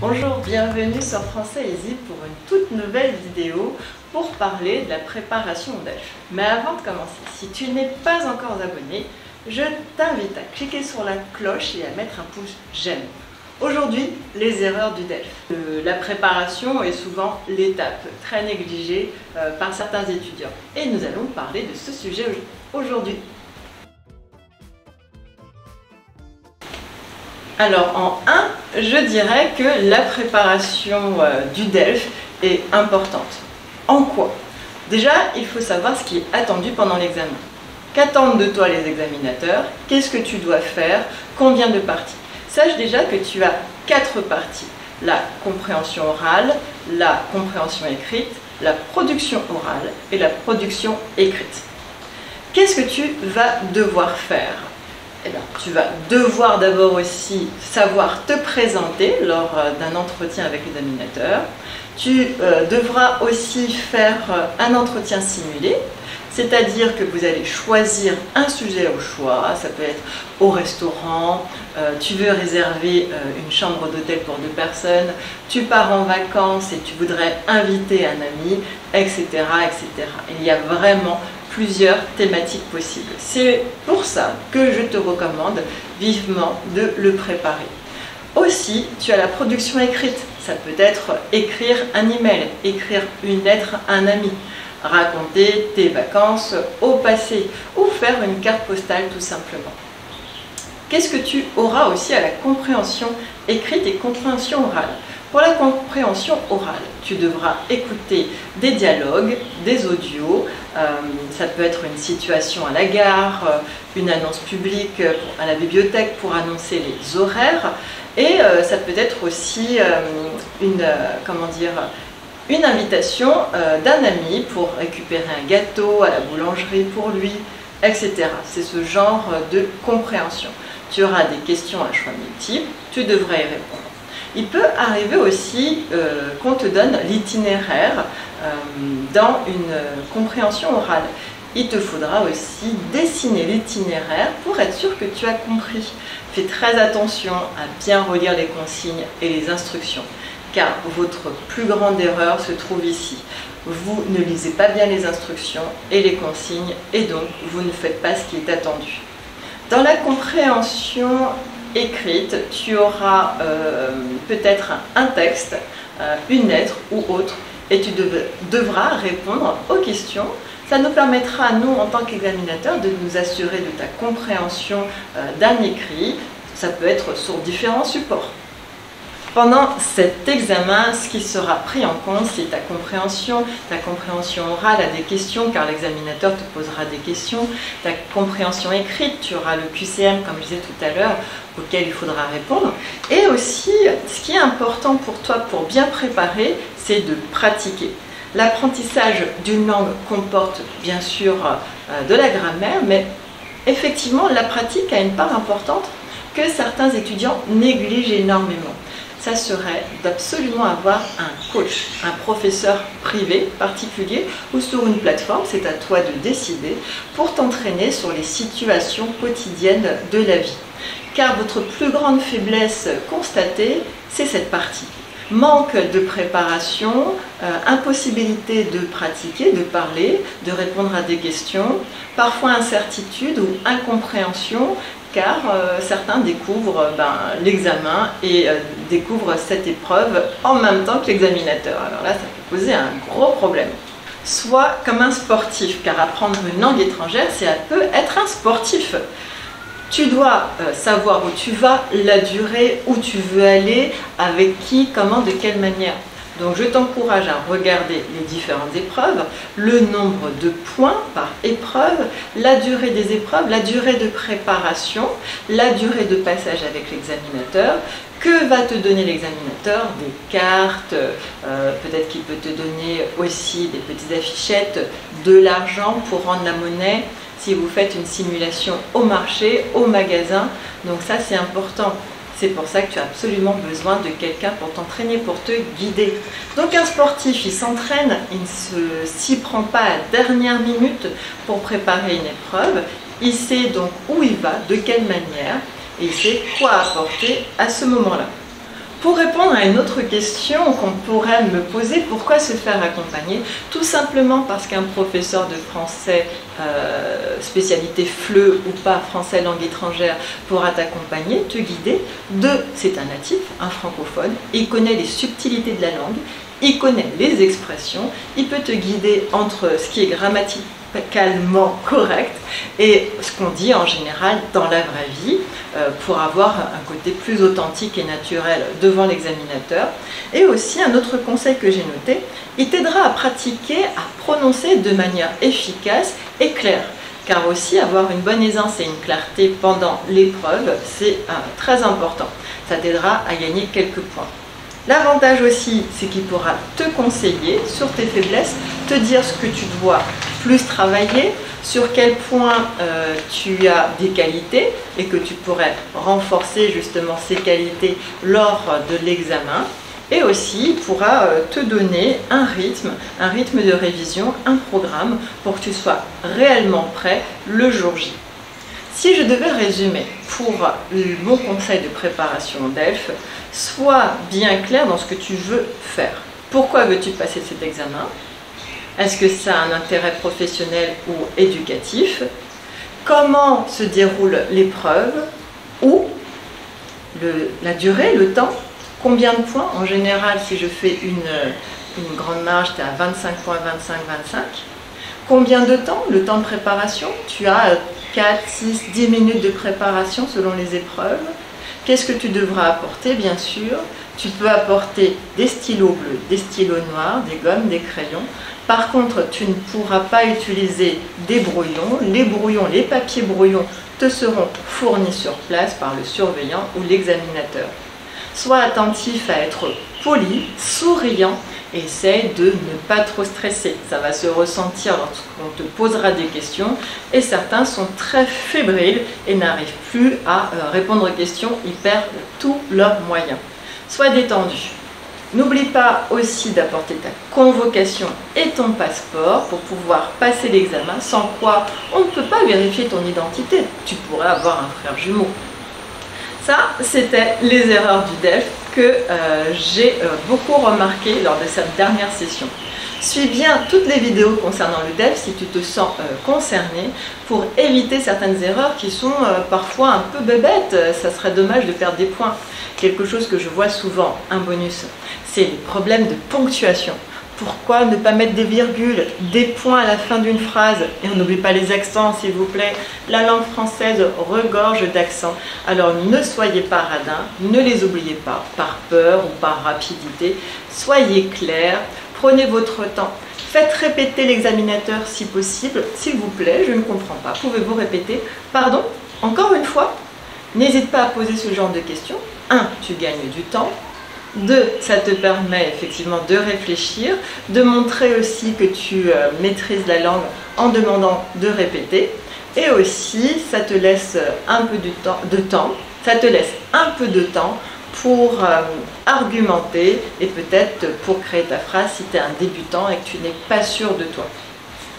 Bonjour, bienvenue sur Français Easy pour une toute nouvelle vidéo pour parler de la préparation au DELF. Mais avant de commencer, si tu n'es pas encore abonné, je t'invite à cliquer sur la cloche et à mettre un pouce j'aime. Aujourd'hui, les erreurs du DELF. La préparation est souvent l'étape très négligée par certains étudiants. Et nous allons parler de ce sujet aujourd'hui. Alors en 1, je dirais que la préparation du DELF est importante. En quoi? Déjà, il faut savoir ce qui est attendu pendant l'examen. Qu'attendent de toi les examinateurs? Qu'est-ce que tu dois faire? Combien de parties? Sache déjà que tu as 4 parties. La compréhension orale, la compréhension écrite, la production orale et la production écrite. Qu'est-ce que tu vas devoir faire? Eh bien, tu vas devoir d'abord aussi savoir te présenter lors d'un entretien avec l'examinateur. Tu devras aussi faire un entretien simulé, c'est-à-dire que vous allez choisir un sujet au choix. Ça peut être au restaurant, tu veux réserver une chambre d'hôtel pour 2 personnes, tu pars en vacances et tu voudrais inviter un ami, etc., etc. Il y a vraiment plusieurs thématiques possibles. C'est pour ça que je te recommande vivement de le préparer. Aussi, tu as la production écrite. Ça peut être écrire un email, écrire une lettre à un ami, raconter tes vacances au passé ou faire une carte postale tout simplement. Qu'est-ce que tu auras aussi à la compréhension écrite et compréhension orale? Pour la compréhension orale, tu devras écouter des dialogues, des audios, ça peut être une situation à la gare, une annonce publique à la bibliothèque pour annoncer les horaires, et ça peut être aussi une invitation d'un ami pour récupérer un gâteau à la boulangerie pour lui, etc. C'est ce genre de compréhension. Tu auras des questions à choix multiples, tu devrais y répondre. Il peut arriver aussi qu'on te donne l'itinéraire dans une compréhension orale. Il te faudra aussi dessiner l'itinéraire pour être sûr que tu as compris. Fais très attention à bien relire les consignes et les instructions, car votre plus grande erreur se trouve ici. Vous ne lisez pas bien les instructions et les consignes, et donc vous ne faites pas ce qui est attendu. Dans la compréhension écrite, tu auras peut-être un texte, une lettre ou autre, et tu devras répondre aux questions. Ça nous permettra à nous, en tant qu'examinateur, de nous assurer de ta compréhension d'un écrit. Ça peut être sur différents supports. Pendant cet examen, ce qui sera pris en compte, c'est ta compréhension orale a des questions, car l'examinateur te posera des questions. Ta compréhension écrite, tu auras le QCM, comme je disais tout à l'heure, auquel il faudra répondre. Et aussi, ce qui est important pour toi, pour bien préparer, c'est de pratiquer. L'apprentissage d'une langue comporte bien sûr de la grammaire, mais effectivement, la pratique a une part importante que certains étudiants négligent énormément. Ça serait d'absolument avoir un coach, un professeur privé particulier ou sur une plateforme, c'est à toi de décider, pour t'entraîner sur les situations quotidiennes de la vie. Car votre plus grande faiblesse constatée, c'est cette partie. Manque de préparation, impossibilité de pratiquer, de parler, de répondre à des questions, parfois incertitude ou incompréhension, car certains découvrent l'examen et découvrent cette épreuve en même temps que l'examinateur. Alors là, ça peut poser un gros problème. Sois comme un sportif, car apprendre une langue étrangère, c'est un peu être un sportif. Tu dois savoir où tu vas, la durée, où tu veux aller, avec qui, comment, de quelle manière. Donc je t'encourage à regarder les différentes épreuves, le nombre de points par épreuve, la durée des épreuves, la durée de préparation, la durée de passage avec l'examinateur, que va te donner l'examinateur, des cartes, peut-être qu'il peut te donner aussi des petites affichettes, de l'argent pour rendre la monnaie, si vous faites une simulation au marché, au magasin, donc ça c'est important. C'est pour ça que tu as absolument besoin de quelqu'un pour t'entraîner, pour te guider. Donc un sportif, il s'entraîne, il ne s'y prend pas à la dernière minute pour préparer une épreuve. Il sait donc où il va, de quelle manière, et il sait quoi apporter à ce moment-là. Pour répondre à une autre question qu'on pourrait me poser, pourquoi se faire accompagner? Tout simplement parce qu'un professeur de français, spécialité FLE ou pas, français langue étrangère, pourra t'accompagner, te guider. Deux, c'est un natif, un francophone, il connaît les subtilités de la langue, il connaît les expressions, il peut te guider entre ce qui est grammaticalement correct et ce qu'on dit en général dans la vraie vie, pour avoir un côté plus authentique et naturel devant l'examinateur. Et aussi un autre conseil que j'ai noté, il t'aidera à pratiquer, à prononcer de manière efficace et claire. Car aussi avoir une bonne aisance et une clarté pendant l'épreuve, c'est très important. Ça t'aidera à gagner quelques points. L'avantage aussi, c'est qu'il pourra te conseiller sur tes faiblesses, te dire ce que tu dois plus travailler, sur quel point tu as des qualités et que tu pourrais renforcer justement ces qualités lors de l'examen. Et aussi, il pourra te donner un rythme de révision, un programme pour que tu sois réellement prêt le jour J. Si je devais résumer pour mon conseil de préparation DELF, sois bien clair dans ce que tu veux faire. Pourquoi veux-tu passer cet examen? Est-ce que ça a un intérêt professionnel ou éducatif? Comment se déroule l'épreuve? Où? La durée, le temps? Combien de points? En général, si je fais une grande marge, tu es à 25 points, 25, 25. Combien de temps? Le temps de préparation? Tu as 4, 6, 10 minutes de préparation selon les épreuves. Qu'est-ce que tu devras apporter? Bien sûr, tu peux apporter des stylos bleus, des stylos noirs, des gommes, des crayons. Par contre, tu ne pourras pas utiliser des brouillons. Les brouillons, les papiers brouillons te seront fournis sur place par le surveillant ou l'examinateur. Sois attentif à être poli, souriant, et essaye de ne pas trop stresser. Ça va se ressentir lorsqu'on te posera des questions et certains sont très fébriles et n'arrivent plus à répondre aux questions, ils perdent tous leurs moyens. Sois détendu. N'oublie pas aussi d'apporter ta convocation et ton passeport pour pouvoir passer l'examen, sans quoi on ne peut pas vérifier ton identité. Tu pourrais avoir un frère jumeau. Ça, c'était les erreurs du DELF que j'ai beaucoup remarqué lors de cette dernière session. Suis bien toutes les vidéos concernant le DELF si tu te sens concerné pour éviter certaines erreurs qui sont parfois un peu bébêtes. Ça serait dommage de perdre des points. Quelque chose que je vois souvent, un bonus, c'est les problèmes de ponctuation. Pourquoi ne pas mettre des virgules, des points à la fin d'une phrase? Et on n'oublie pas les accents, s'il vous plaît. La langue française regorge d'accents. Alors ne soyez pas radins, ne les oubliez pas, par peur ou par rapidité. Soyez clairs, prenez votre temps. Faites répéter l'examinateur si possible. S'il vous plaît, je ne comprends pas. Pouvez-vous répéter? Pardon? Encore une fois? N'hésite pas à poser ce genre de questions. 1. Tu gagnes du temps. 2. Ça te permet effectivement de réfléchir, de montrer aussi que tu maîtrises la langue en demandant de répéter. Et aussi, ça te laisse un peu ça te laisse un peu de temps pour argumenter et peut-être pour créer ta phrase si tu es un débutant et que tu n'es pas sûr de toi.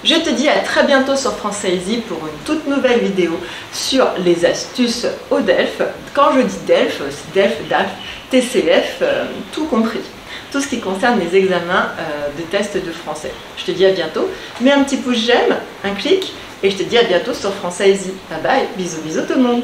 Je te dis à très bientôt sur Français Easy pour une toute nouvelle vidéo sur les astuces au DELF. Quand je dis DELF, c'est DELF, DALF, TCF, tout compris. Tout ce qui concerne les examens de tests de français. Je te dis à bientôt. Mets un petit pouce j'aime, un clic, et je te dis à bientôt sur Français Easy. Bye bye, bisous bisous tout le monde.